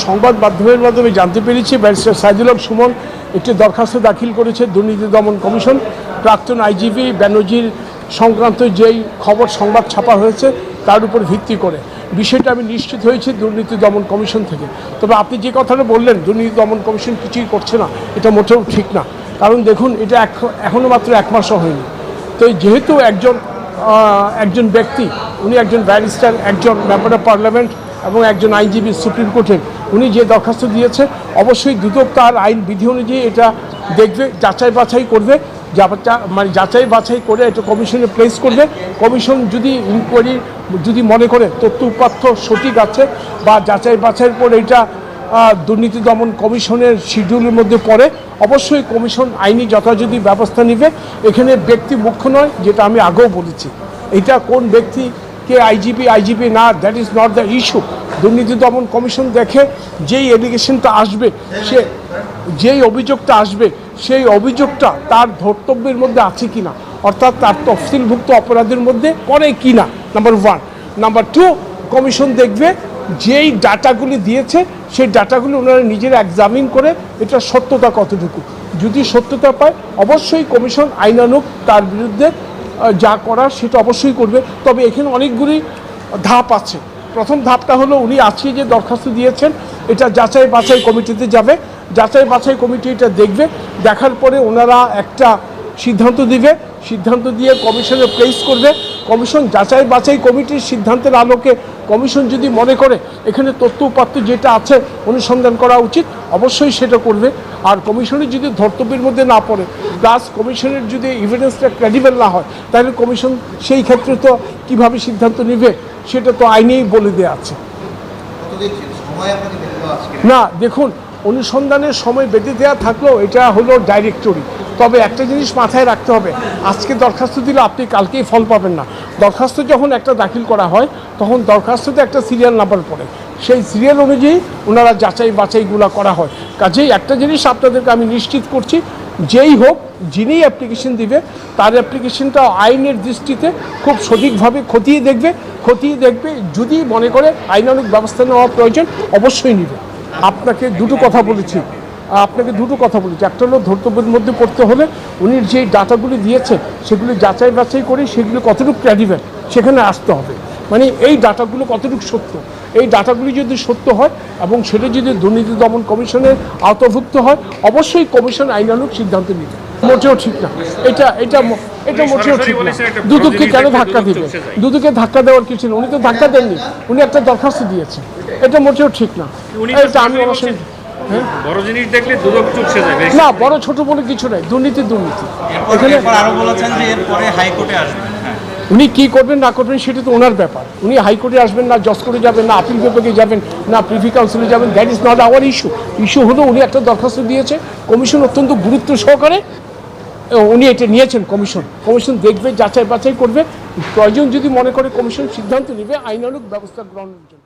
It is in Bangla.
সংবাদ মাধ্যমের মাধ্যমে জানতে পেরেছি ব্যারিস্টার সাইদুল হক সুমন একটি দরখাস্ত দাখিল করেছে দুর্নীতি দমন কমিশন। প্রাক্তন আইজিপি ব্যানার্জির সংক্রান্ত যেই খবর সংবাদ ছাপা হয়েছে তার উপর ভিত্তি করে বিষয়টা আমি নিশ্চিত হয়েছি দুর্নীতি দমন কমিশন থেকে। তবে আপনি যে কথাটা বললেন দুর্নীতি দমন কমিশন কিছুই করছে না, এটা মোটেও ঠিক না। কারণ দেখুন, এটা এখনও মাত্র 1 মাসও হয়নি। তো যেহেতু একজন ব্যক্তি, উনি একজন ব্যারিস্টার, একজন মেম্বার অফ পার্লামেন্ট এবং একজন আইনজীবী সুপ্রিম কোর্টের, উনি যে দরখাস্ত দিয়েছে অবশ্যই দুদক তার আইন বিধি অনুযায়ী এটা দেখবে, যাচাই বাছাই করবে, মানে যাচাই বাছাই করে এটা কমিশনে প্লেস করবে। কমিশন যদি ইনকোয়ারি যদি মনে করে তথ্য উপাত্ত সঠিক আছে বা যাচাই বাছাইয়ের পর এটা দুর্নীতি দমন কমিশনের শিডিউলের মধ্যে পড়ে, অবশ্যই কমিশন আইনি যথাযথ ব্যবস্থা নেবে। এখানে ব্যক্তি মুখ্য নয়, যেটা আমি আগেও বলেছি। এটা কোন ব্যক্তি কে আইজিপি না, that is not the issue. দুর্নীতি দমন কমিশন দেখে যেই এলিগেশনটা আসবে, যেই অভিযোগটা আসবে, সেই অভিযোগটা তার ধর্তব্যের মধ্যে আছে কি না, অর্থাৎ তার তফসিলভুক্ত অপরাধের মধ্যে পড়ে কি না, নাম্বার 1। নাম্বার 2, কমিশন দেখবে যেই ডাটাগুলি দিয়েছে সেই ডাটাগুলি ওনারা নিজেরা এক্সামিন করে এটা সত্যতা কতটুকু। যদি সত্যতা পায় অবশ্যই কমিশন আইনানুগ তার বিরুদ্ধে যা করার সেটা অবশ্যই করবে। তবে এখানে অনেকগুলি ধাপ আছে। প্রথম ধাপটা হলো উনি আজকে যে দরখাস্ত দিয়েছেন এটা যাচাই বাছাই কমিটিতে যাবে, যাচাই বাছাই কমিটি এটা দেখবে, দেখার পরে ওনারা একটা সিদ্ধান্ত দিবে, সিদ্ধান্ত দিয়ে কমিশনে প্লেস করবে। কমিশন যাচাই বাছাই কমিটির সিদ্ধান্তের আলোকে কমিশন যদি মনে করে এখানে তথ্য উপাত্ত যেটা আছে অনুসন্ধান করা উচিত, অবশ্যই সেটা করবে। আর কমিশনের যদি ধর্তব্যের মধ্যে না পড়ে, প্লাস কমিশনের যদি এভিডেন্সটা ক্রেডিবল না হয়, তাহলে কমিশন সেই ক্ষেত্রে তো কীভাবে সিদ্ধান্ত নেবে সেটা তো আইনেই বলে দেওয়া আছে। না দেখুন, অনুসন্ধানের সময় বেঁধে দেওয়া থাকলেও এটা হলো ডাইরেক্টরি। তবে একটা জিনিস মাথায় রাখতে হবে, আজকে দরখাস্ত দিলে আপনি কালকেই ফল পাবেন না। দরখাস্ত যখন একটা দাখিল করা হয় তখন দরখাস্ততে একটা সিরিয়াল নাম্বার পড়ে, সেই সিরিয়াল অনুযায়ী ওনারা যাচাই বাছাইগুলো করা হয়। কাজেই একটা জিনিস আপনাদেরকে আমি নিশ্চিত করছি, যেই হোক যিনি অ্যাপ্লিকেশন দিবে তার অ্যাপ্লিকেশনটা আইনের দৃষ্টিতে খুব সঠিকভাবে খতিয়ে দেখবে। যদি মনে করে আইনানুগ ব্যবস্থা নেওয়া প্রয়োজন অবশ্যই নেবে। আপনাকে দুটো কথা বলেছি, একটা হলো ধর্তব্যের মধ্যে পড়তে হলে উনি যে ডাটাগুলি দিয়েছে সেগুলি যাচাই বাছাই করে সেগুলি কতটুকু ক্রেডিবল সেখানে আসতে হবে। মানে এই ডাটাগুলো কতটুকু সত্য, এই ডাটাগুলি যদি সত্য হয় এবং সেটা যদি দুর্নীতি দমন কমিশনের আওতাভুক্ত হয়, অবশ্যই কমিশন আইনানুগ সিদ্ধান্ত নেবে। মোটেও ঠিক না, এটা মোটেও ঠিক না। দুদককে কেন ধাক্কা দিবে? দুদকে ধাক্কা দেওয়ার কিছু নেই, উনি তো ধাক্কা দেননি, উনি একটা দরখাস্ত দিয়েছে। এটা মোটেও ঠিক না। এটা আমি অবশ্যই বড় জিনিস দেখলে দুদক চুপসে যাবে না, বড় ছোট বলে কিছু নাই, দুর্নীতি। এখানে আরো বলেছেন যে এরপরে হাইকোর্টে আসবেন। উনি কী করবেন না করবেন সেটা তো ওনার ব্যাপার। উনি হাইকোর্টে আসবেন না, জজ কোর্টে যাবেন না, আপিল বিভাগে যাবেন না, প্রিভি কাউন্সিলে যাবেন, that is not our issue হলো উনি একটা দরখাস্ত দিয়েছে, কমিশন অত্যন্ত গুরুত্ব সহকারে উনি এটা নিয়েছেন। কমিশন দেখবে, যাচাই বাছাই করবে, প্রয়োজন যদি মনে করে কমিশন সিদ্ধান্ত নেবে আইনানুগ ব্যবস্থা গ্রহণের জন্য।